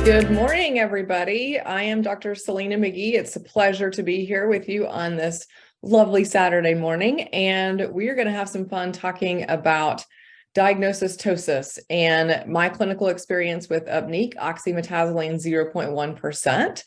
Good morning, everybody. I am Dr. Selina McGee. It's a pleasure to be here with you on this lovely Saturday morning, and we are going to have some fun talking about diagnosis ptosis and my clinical experience with Upneeq, oxymetazoline 0.1%.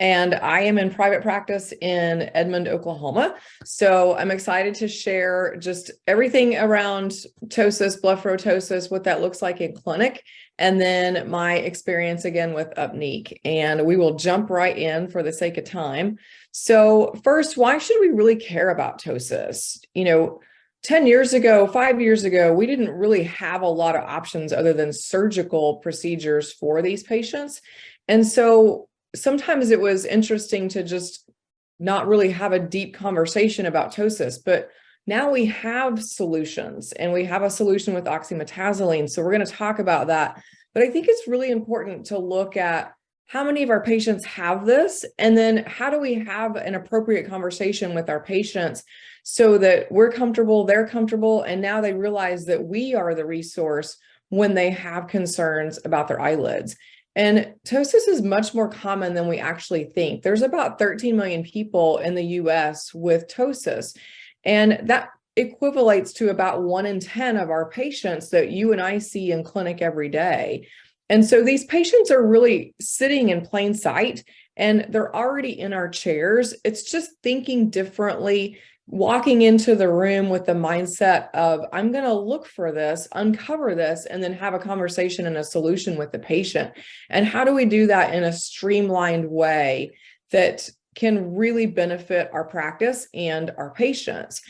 And I am in private practice in Edmond, Oklahoma. So I'm excited to share just everything around ptosis, blepharoptosis, what that looks like in clinic, and then my experience again with Upneeq. And we will jump right in for the sake of time. So first, why should we really care about ptosis? 10 years ago, 5 years ago, we didn't really have a lot of options other than surgical procedures for these patients. And so sometimes it was interesting to just not really have a deep conversation about ptosis, but now we have solutions, and we have a solution with oxymetazoline. So we're going to talk about that. But I think it's really important to look at how many of our patients have this, and then how do we have an appropriate conversation with our patients so that we're comfortable, they're comfortable, and now they realize that we are the resource when they have concerns about their eyelids. And ptosis is much more common than we actually think. There's about 13 million people in the US with ptosis, and that equivalates to about 1 in 10 of our patients that you and I see in clinic every day. And so these patients are really sitting in plain sight, and they're already in our chairs. It's just thinking differently, walking into the room with the mindset of, I'm going to look for this, uncover this, and then have a conversation and a solution with the patient. And how do we do that in a streamlined way that can really benefit our practice and our patients?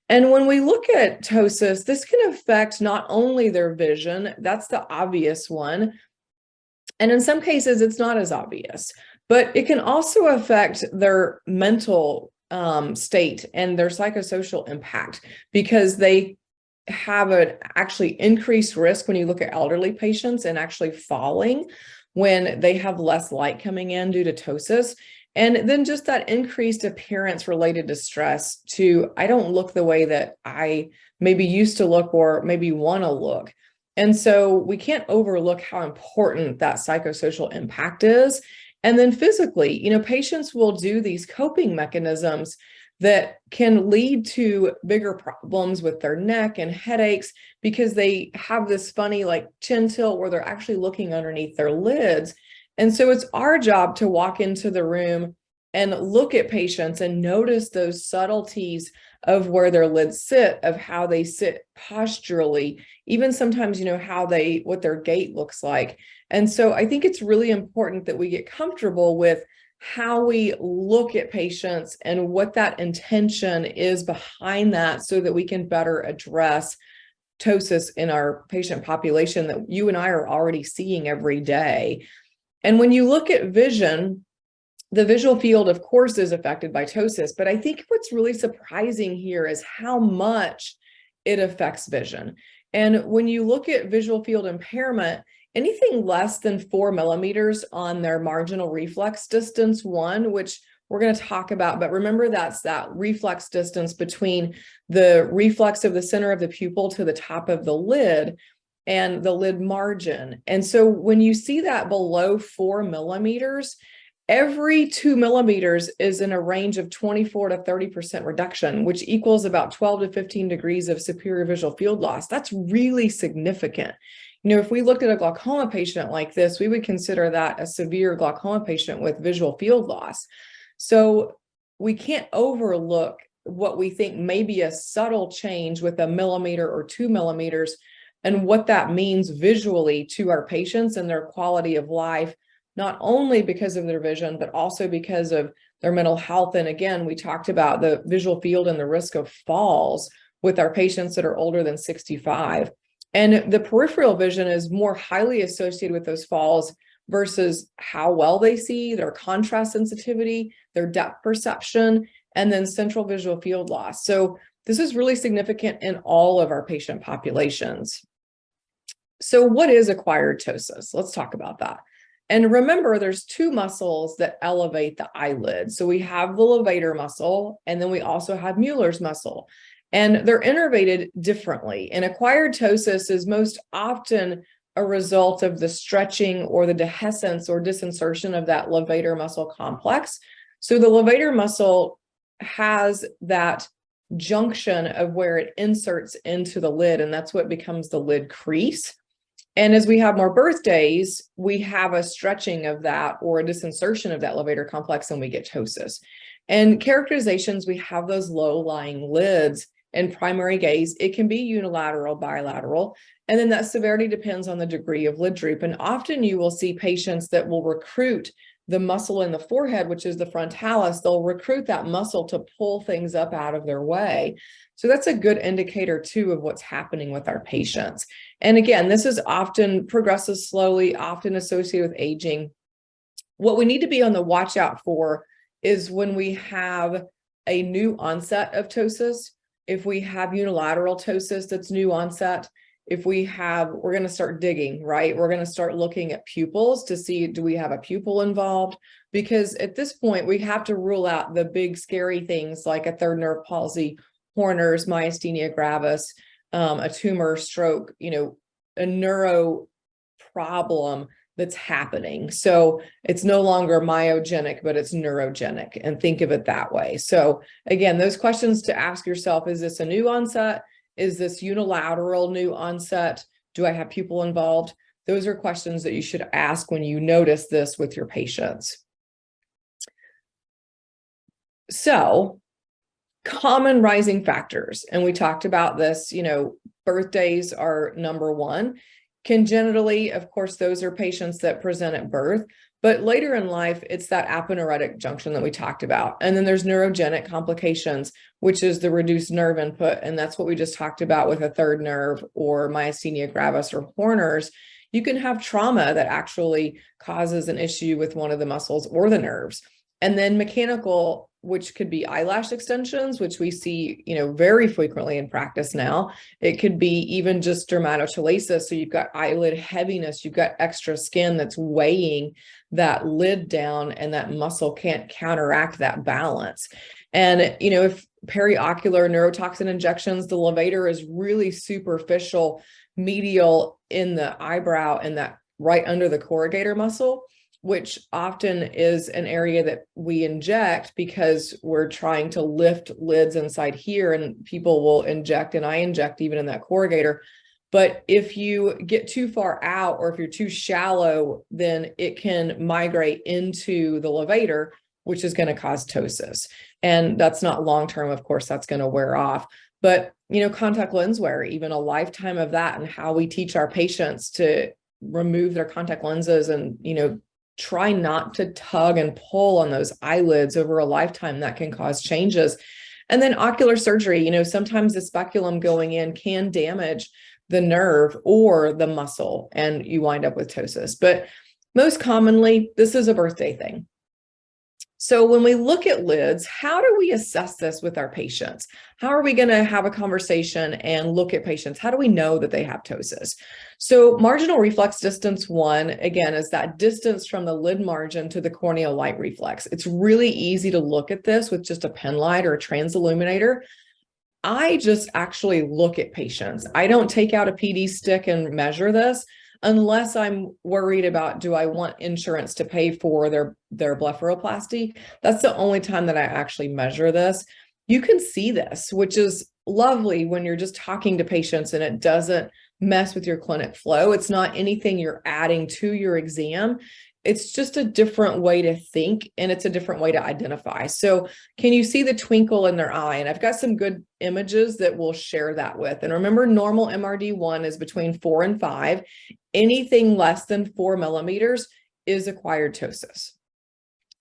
And when we look at ptosis, this can affect not only their vision, that's the obvious one, and in some cases it's not as obvious, but it can also affect their mental state and their psychosocial impact, because they have an actually increased risk when you look at elderly patients and actually falling when they have less light coming in due to ptosis. And then just that increased appearance related to stress to, I don't look the way that I maybe used to look or maybe want to look. And so we can't overlook how important that psychosocial impact is. And then physically, patients will do these coping mechanisms that can lead to bigger problems with their neck and headaches, because they have this funny chin tilt where they're actually looking underneath their lids. And so it's our job to walk into the room and look at patients and notice those subtleties of where their lids sit, of how they sit posturally, even sometimes, what their gait looks like. And so I think it's really important that we get comfortable with how we look at patients and what that intention is behind that, so that we can better address ptosis in our patient population that you and I are already seeing every day. And when you look at vision, the visual field, of course, is affected by ptosis, but I think what's really surprising here is how much it affects vision. And when you look at visual field impairment, anything less than 4 millimeters on their marginal reflex distance 1, which we're going to talk about, but remember that's that reflex distance between the reflex of the center of the pupil to the top of the lid and the lid margin. And so when you see that below 4 millimeters, every 2 millimeters is in a range of 24 to 30% reduction, which equals about 12 to 15 degrees of superior visual field loss. That's really significant. If we looked at a glaucoma patient like this, we would consider that a severe glaucoma patient with visual field loss. So we can't overlook what we think may be a subtle change with 1 millimeter or 2 millimeters, and what that means visually to our patients and their quality of life, not only because of their vision, but also because of their mental health. And again, we talked about the visual field and the risk of falls with our patients that are older than 65. And the peripheral vision is more highly associated with those falls versus how well they see, their contrast sensitivity, their depth perception, and then central visual field loss. So this is really significant in all of our patient populations. So what is acquired ptosis? Let's talk about that. And remember, there's 2 muscles that elevate the eyelid. So we have the levator muscle, and then we also have Mueller's muscle. And they're innervated differently. And acquired ptosis is most often a result of the stretching or the dehiscence or disinsertion of that levator muscle complex. So the levator muscle has that junction of where it inserts into the lid, and that's what becomes the lid crease. And as we have more birthdays, we have a stretching of that or a disinsertion of that levator complex, and we get ptosis. And characterizations, we have those low-lying lids and primary gaze. It can be unilateral, bilateral, and then that severity depends on the degree of lid droop. And often you will see patients that will recruit the muscle in the forehead, which is the frontalis. They'll recruit that muscle to pull things up out of their way. So that's a good indicator too of what's happening with our patients. And again, this is often progresses slowly, often associated with aging. What we need to be on the watch out for is when we have a new onset of ptosis. If we have unilateral ptosis that's new onset, if we have, we're going to start digging, right? We're going to start looking at pupils to see, do we have a pupil involved? Because at this point, we have to rule out the big scary things like a third nerve palsy, Horner's, myasthenia gravis, a tumor, stroke, a neuro problem that's happening. So it's no longer myogenic, but it's neurogenic, and think of it that way. So again, those questions to ask yourself: is this a new onset? Is this unilateral new onset? Do I have pupil involved? Those are questions that you should ask when you notice this with your patients. So, common rising factors, and we talked about this, birthdays are number one. Congenitally, of course, those are patients that present at birth, but later in life, it's that aponeuritic junction that we talked about. And then there's neurogenic complications, which is the reduced nerve input. And that's what we just talked about with a third nerve or myasthenia gravis or Horner's. You can have trauma that actually causes an issue with one of the muscles or the nerves. And then mechanical, which could be eyelash extensions, which we see, very frequently in practice now. It could be even just dermatochalasis. So you've got eyelid heaviness, you've got extra skin that's weighing that lid down, and that muscle can't counteract that balance. And, if periocular neurotoxin injections, the levator is really superficial, medial in the eyebrow and that right under the corrugator muscle, which often is an area that we inject because we're trying to lift lids inside here, and people will inject, and I inject even in that corrugator. But if you get too far out, or if you're too shallow, then it can migrate into the levator, which is going to cause ptosis. And that's not long-term, of course, that's going to wear off. But, contact lens wear, even a lifetime of that, and how we teach our patients to remove their contact lenses and, try not to tug and pull on those eyelids over a lifetime. That can cause changes. And then ocular surgery, sometimes the speculum going in can damage the nerve or the muscle, and you wind up with ptosis. But most commonly, this is a birthday thing. So when we look at lids, how do we assess this with our patients? How are we going to have a conversation and look at patients? How do we know that they have ptosis? So marginal reflex distance 1, again, is that distance from the lid margin to the corneal light reflex. It's really easy to look at this with just a pen light or a transilluminator. I just actually look at patients. I don't take out a PD stick and measure this unless I'm worried about, do I want insurance to pay for their blepharoplasty? That's the only time that I actually measure this. You can see this, which is lovely when you're just talking to patients and it doesn't mess with your clinic flow. It's not anything you're adding to your exam. It's just a different way to think, and it's a different way to identify. So can you see the twinkle in their eye? And I've got some good images that we'll share that with. And remember, normal MRD1 is between 4 and 5. Anything less than 4 millimeters is acquired ptosis.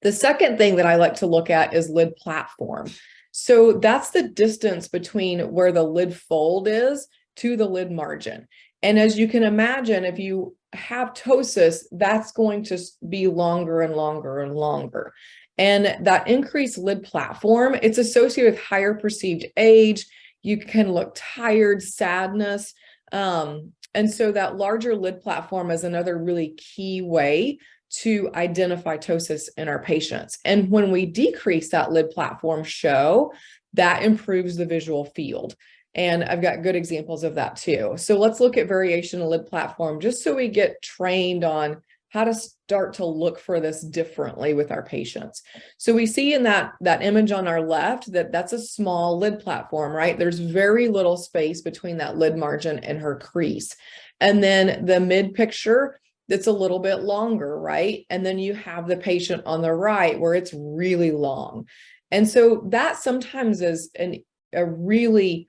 The second thing that I like to look at is lid platform. So that's the distance between where the lid fold is to the lid margin. And as you can imagine, if you have ptosis, that's going to be longer and longer and longer. And that increased lid platform, it's associated with higher perceived age. You can look tired, sadness. And so that larger lid platform is another really key way to identify ptosis in our patients. And when we decrease that lid platform show, that improves the visual field. And I've got good examples of that too. So let's look at variation in lid platform, just so we get trained on how to start to look for this differently with our patients. So we see in that image on our left that that's a small lid platform, right? There's very little space between that lid margin and her crease. And then the mid picture, that's a little bit longer, right? And then you have the patient on the right where it's really long. And so that sometimes is a really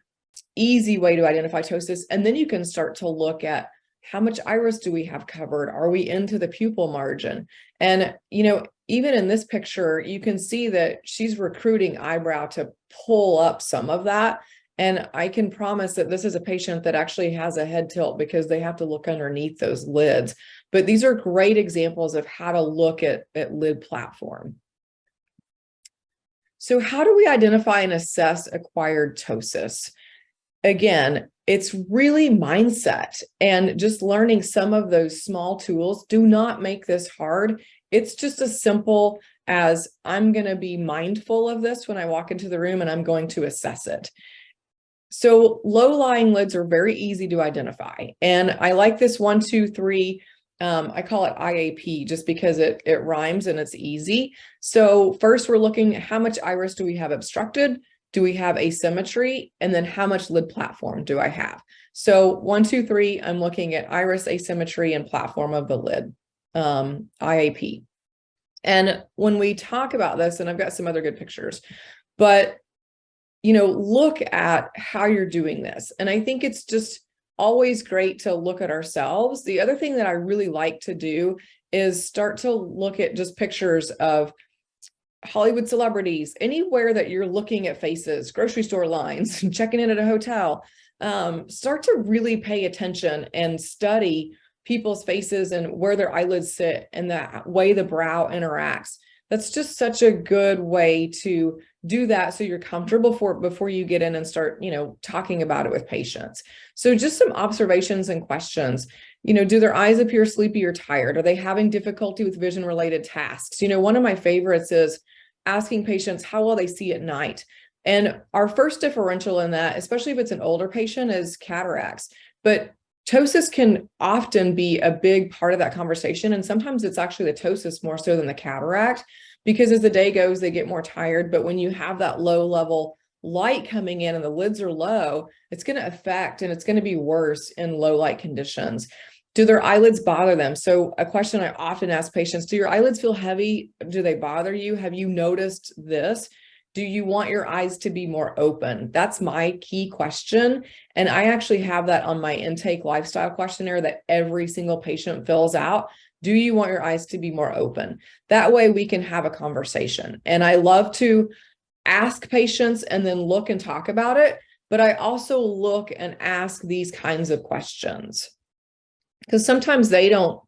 easy way to identify ptosis. And then you can start to look at how much iris do we have covered? Are we into the pupil margin? And, even in this picture, you can see that she's recruiting eyebrow to pull up some of that. And I can promise that this is a patient that actually has a head tilt because they have to look underneath those lids. But these are great examples of how to look at lid platform. So how do we identify and assess acquired ptosis? Again, it's really mindset and just learning some of those small tools. Do not make this hard. It's just as simple as I'm going to be mindful of this when I walk into the room and I'm going to assess it. So low-lying lids are very easy to identify. And I like this 1, 2, 3. I call it IAP just because it rhymes and it's easy. So first we're looking at how much iris do we have obstructed? Do we have asymmetry? And then how much lid platform do I have? So 1, 2, 3, I'm looking at iris, asymmetry, and platform of the lid, IAP. And when we talk about this, and I've got some other good pictures, but look at how you're doing this. And I think it's just always great to look at ourselves. The other thing that I really like to do is start to look at just pictures of Hollywood celebrities, anywhere that you're looking at faces, grocery store lines, checking in at a hotel. Start to really pay attention and study people's faces and where their eyelids sit and the way the brow interacts. That's just such a good way to do that so you're comfortable before you get in and start, talking about it with patients. So just some observations and questions. Do their eyes appear sleepy or tired? Are they having difficulty with vision-related tasks? One of my favorites is asking patients how well they see at night. And our first differential in that, especially if it's an older patient, is cataracts. But ptosis can often be a big part of that conversation. And sometimes it's actually the ptosis more so than the cataract, because as the day goes, they get more tired. But when you have that low level light coming in and the lids are low, it's going to affect and it's going to be worse in low light conditions. Do their eyelids bother them? So a question I often ask patients, do your eyelids feel heavy? Do they bother you? Have you noticed this? Do you want your eyes to be more open? That's my key question. And I actually have that on my intake lifestyle questionnaire that every single patient fills out. Do you want your eyes to be more open? That way we can have a conversation. And I love to ask patients and then look and talk about it. But I also look and ask these kinds of questions, because sometimes they don't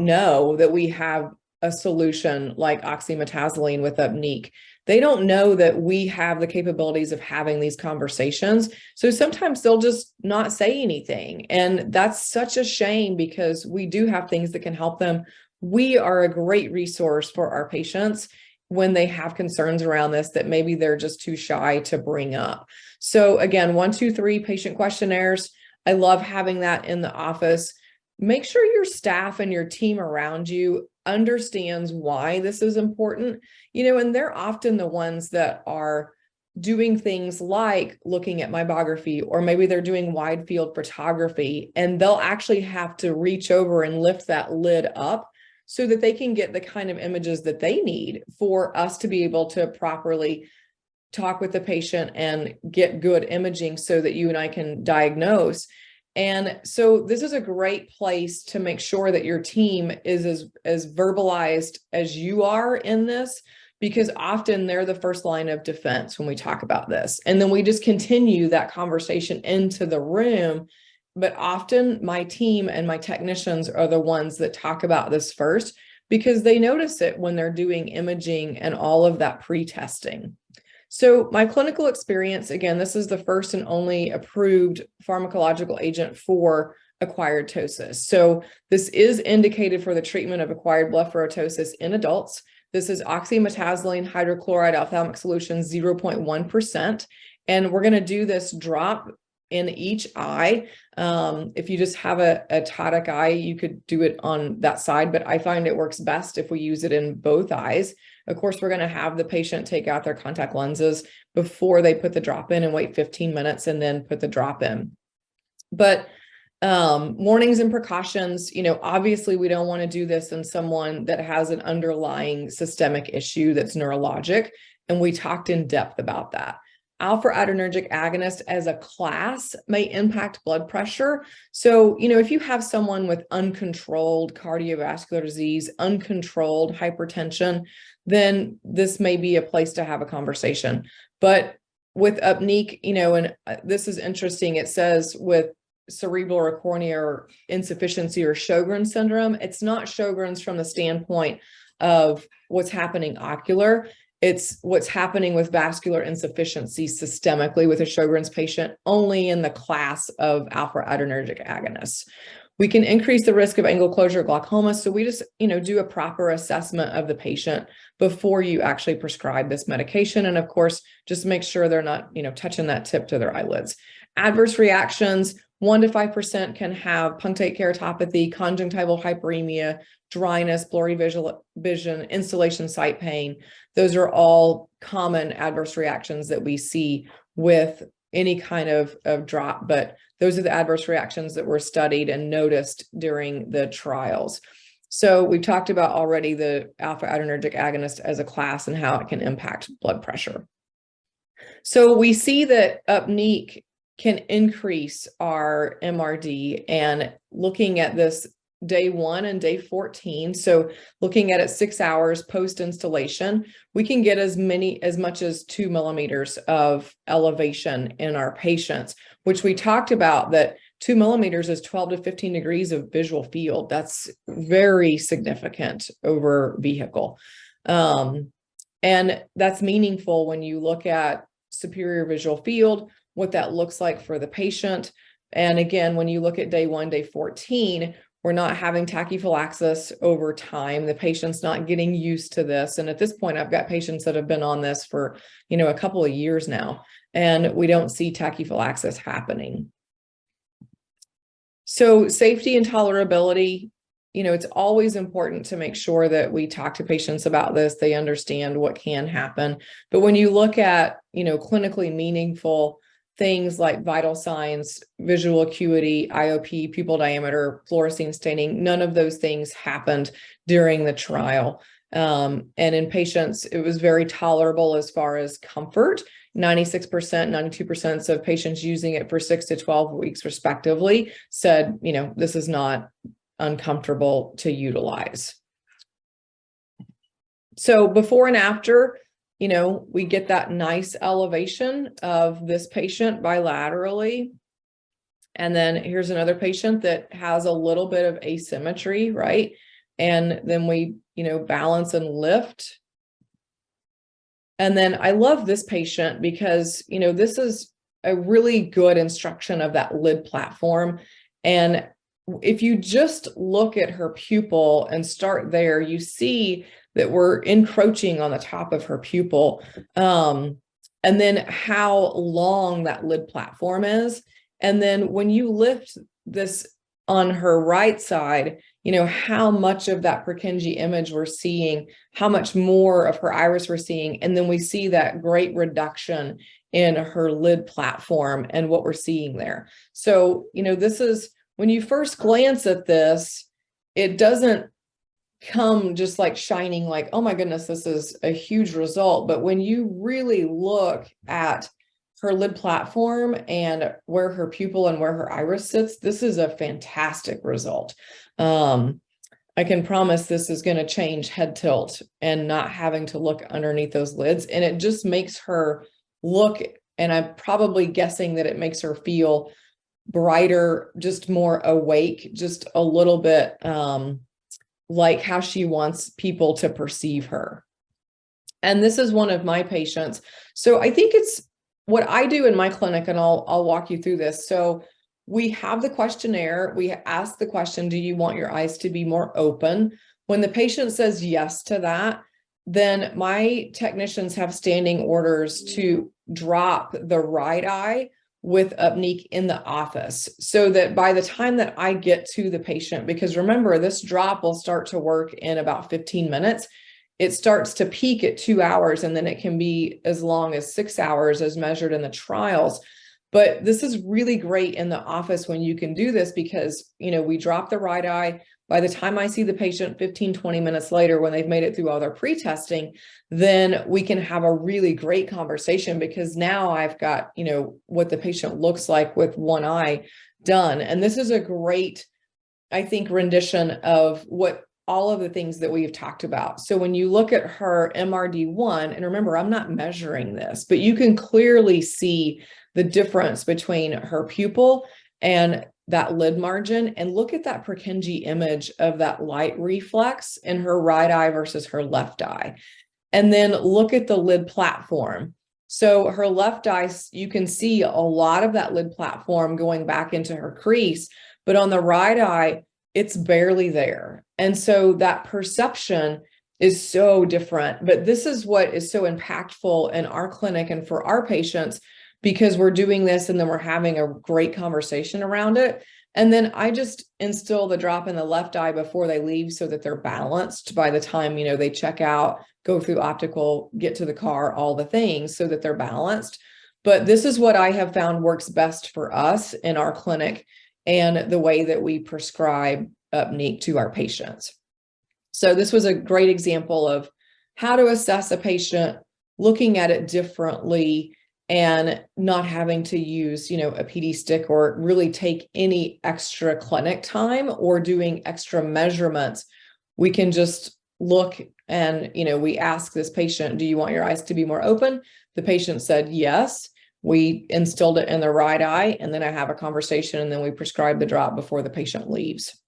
know that we have a solution like oxymetazoline with Upneeq. They don't know that we have the capabilities of having these conversations. So sometimes they'll just not say anything. And that's such a shame because we do have things that can help them. We are a great resource for our patients when they have concerns around this that maybe they're just too shy to bring up. So again, 1, 2, 3 patient questionnaires. I love having that in the office. Make sure your staff and your team around you understands why this is important, and they're often the ones that are doing things like looking at mybography, or maybe they're doing wide field photography, and they'll actually have to reach over and lift that lid up so that they can get the kind of images that they need for us to be able to properly talk with the patient and get good imaging so that you and I can diagnose. And so this is a great place to make sure that your team is as verbalized as you are in this, because often they're the first line of defense when we talk about this. And then we just continue that conversation into the room. But often my team and my technicians are the ones that talk about this first, because they notice it when they're doing imaging and all of that pre-testing. So my clinical experience, again, this is the first and only approved pharmacological agent for acquired ptosis. So this is indicated for the treatment of acquired blepharoptosis in adults. This is oxymetazoline hydrochloride ophthalmic solution 0.1%. And we're going to do this drop in each eye. If you just have a ptotic eye, you could do it on that side, but I find it works best if we use it in both eyes. Of course, we're going to have the patient take out their contact lenses before they put the drop in and wait 15 minutes and then put the drop in. But warnings and precautions, obviously we don't want to do this in someone that has an underlying systemic issue that's neurologic. And we talked in depth about that. Alpha adrenergic agonist as a class may impact blood pressure. So, if you have someone with uncontrolled cardiovascular disease, uncontrolled hypertension, then this may be a place to have a conversation. But with Upneeq, and this is interesting, it says with cerebral or corneal insufficiency or Sjogren's syndrome, it's not Sjogren's from the standpoint of what's happening ocular. It's what's happening with vascular insufficiency systemically with a Sjogren's patient, only in the class of alpha adrenergic agonists. We can increase the risk of angle closure glaucoma. So we just, do a proper assessment of the patient before you actually prescribe this medication. And of course, just make sure they're not, touching that tip to their eyelids. Adverse reactions, 1 to 5% can have punctate keratopathy, conjunctival hyperemia, dryness, blurry vision, installation site pain. Those are all common adverse reactions that we see with any kind of drop, but those are the adverse reactions that were studied and noticed during the trials. So we've talked about already the alpha adrenergic agonist as a class and how it can impact blood pressure. So we see that Upneeq can increase our MRD, and looking at this day 1 and day 14. So looking at it 6 hours post installation, we can get as much as 2 millimeters of elevation in our patients, which we talked about that 2 millimeters is 12 to 15 degrees of visual field. That's very significant over vehicle. And that's meaningful when you look at superior visual field, what that looks like for the patient. And again, when you look at day 1, day 14, we're not having tachyphylaxis over time. The patient's not getting used to this. And at this point, I've got patients that have been on this for, a couple of years now, and we don't see tachyphylaxis happening. So safety and tolerability, it's always important to make sure that we talk to patients about this. They understand what can happen. But when you look at, clinically meaningful things like vital signs, visual acuity, IOP, pupil diameter, fluorescein staining, none of those things happened during the trial. And in patients, it was very tolerable as far as comfort. 96%, 92% of patients using it for 6 to 12 weeks respectively said, this is not uncomfortable to utilize. So before and after, we get that nice elevation of this patient bilaterally. And then here's another patient that has a little bit of asymmetry, right? And then we, balance and lift. And then I love this patient because, this is a really good instruction of that lid platform. And if you just look at her pupil and start there, you see that we're encroaching on the top of her pupil. And then how long that lid platform is. And then when you lift this on her right side, how much of that Purkinje image we're seeing, how much more of her iris we're seeing. And then we see that great reduction in her lid platform and what we're seeing there. So, this is, when you first glance at this, it doesn't come just like shining like, oh my goodness, this is a huge result. But when you really look at her lid platform and where her pupil and where her iris sits, this is a fantastic result. I can promise this is going to change head tilt and not having to look underneath those lids. And it just makes her look, and I'm probably guessing that it makes her feel brighter, just more awake, just a little bit like how she wants people to perceive her. And this is one of my patients. So I think it's what I do in my clinic, and I'll walk you through this. So we have the questionnaire. We ask the question, do you want your eyes to be more open? When the patient says yes to that, then my technicians have standing orders to drop the right eye with Upneeq in the office, so that by the time that I get to the patient, because remember, this drop will start to work in about 15 minutes. It starts to peak at 2 hours, and then it can be as long as 6 hours as measured in the trials. But this is really great in the office when you can do this, because, we drop the right eye. By the time I see the patient 15, 20 minutes later, when they've made it through all their pre-testing, then we can have a really great conversation, because now I've got, what the patient looks like with one eye done. And this is a great, I think, rendition of what all of the things that we've talked about. So when you look at her MRD1, and remember, I'm not measuring this, but you can clearly see the difference between her pupil and that lid margin. And look at that Purkinje image of that light reflex in her right eye versus her left eye. And then look at the lid platform. So her left eye, you can see a lot of that lid platform going back into her crease, but on the right eye, it's barely there. And so that perception is so different. But this is what is so impactful in our clinic and for our patients, because we're doing this and then we're having a great conversation around it. And then I just instill the drop in the left eye before they leave, so that they're balanced by the time, they check out, go through optical, get to the car, all the things, so that they're balanced. But this is what I have found works best for us in our clinic, and the way that we prescribe Upneeq to our patients. So this was a great example of how to assess a patient, looking at it differently, and not having to use, a PD stick or really take any extra clinic time or doing extra measurements. We can just look and, we ask this patient, do you want your eyes to be more open? The patient said yes. We instilled it in the right eye, and then I have a conversation, and then we prescribe the drop before the patient leaves.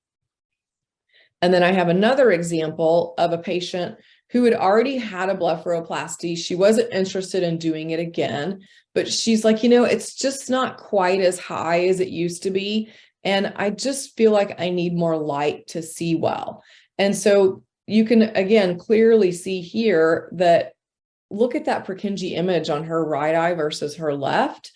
And then I have another example of a patient who had already had a blepharoplasty. She wasn't interested in doing it again, but she's like, it's just not quite as high as it used to be. And I just feel like I need more light to see well. And so you can, again, clearly see here that, look at that Purkinje image on her right eye versus her left.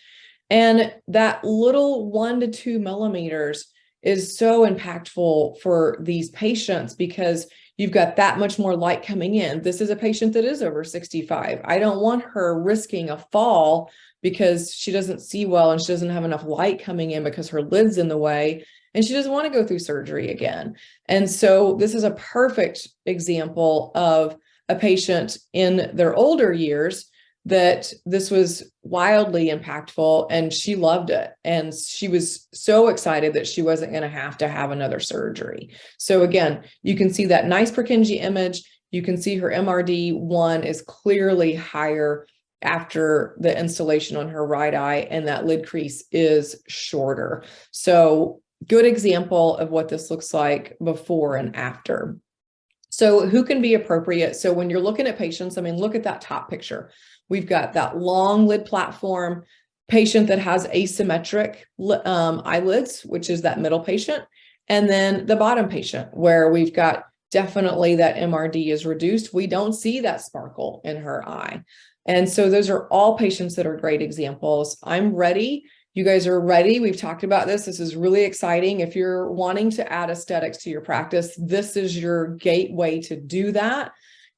And that little 1 to 2 millimeters is so impactful for these patients, because you've got that much more light coming in. This is a patient that is over 65. I don't want her risking a fall because she doesn't see well and she doesn't have enough light coming in because her lid's in the way, and she doesn't want to go through surgery again. And so this is a perfect example of a patient in their older years that this was wildly impactful, and she loved it. And she was so excited that she wasn't going to have another surgery. So again, you can see that nice Purkinje image. You can see her MRD1 is clearly higher after the installation on her right eye, and that lid crease is shorter. So good example of what this looks like before and after. So who can be appropriate? So when you're looking at patients, look at that top picture. We've got that long lid platform patient that has asymmetric eyelids, which is that middle patient. And then the bottom patient where we've got definitely that MRD is reduced. We don't see that sparkle in her eye. And so those are all patients that are great examples. I'm ready. You guys are ready. We've talked about this. This is really exciting. If you're wanting to add aesthetics to your practice, this is your gateway to do that.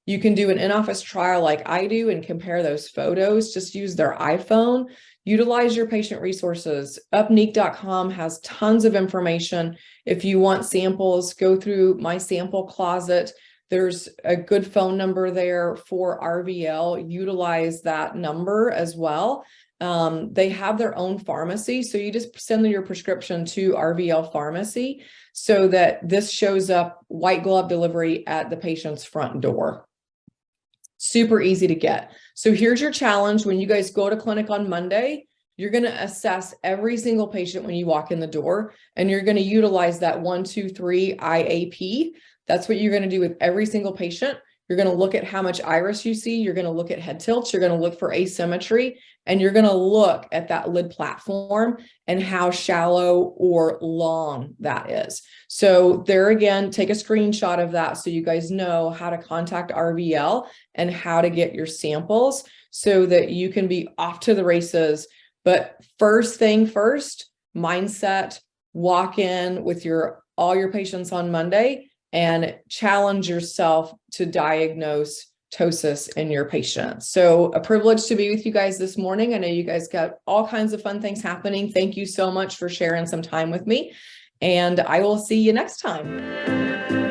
You can do an in-office trial like I do and compare those photos. Just use their iPhone. Utilize your patient resources. Upneeq.com has tons of information. If you want samples, go through my sample closet. There's a good phone number there for RVL. Utilize that number as well. They have their own pharmacy. So you just send your prescription to RVL pharmacy so that this shows up white glove delivery at the patient's front door. Super easy to get. So here's your challenge. When you guys go to clinic on Monday, you're going to assess every single patient when you walk in the door, and you're going to utilize that 1, 2, 3 IAP. That's what you're going to do with every single patient. You're going to look at how much iris you see. You're going to look at head tilts. You're going to look for asymmetry, and you're going to look at that lid platform and how shallow or long that is. So there again, take a screenshot of that so you guys know how to contact RVL and how to get your samples so that you can be off to the races. But first thing first, mindset, walk in with all your patients on Monday and challenge yourself to diagnose ptosis in your patients. So a privilege to be with you guys this morning. I know you guys got all kinds of fun things happening. Thank you so much for sharing some time with me, and I will see you next time.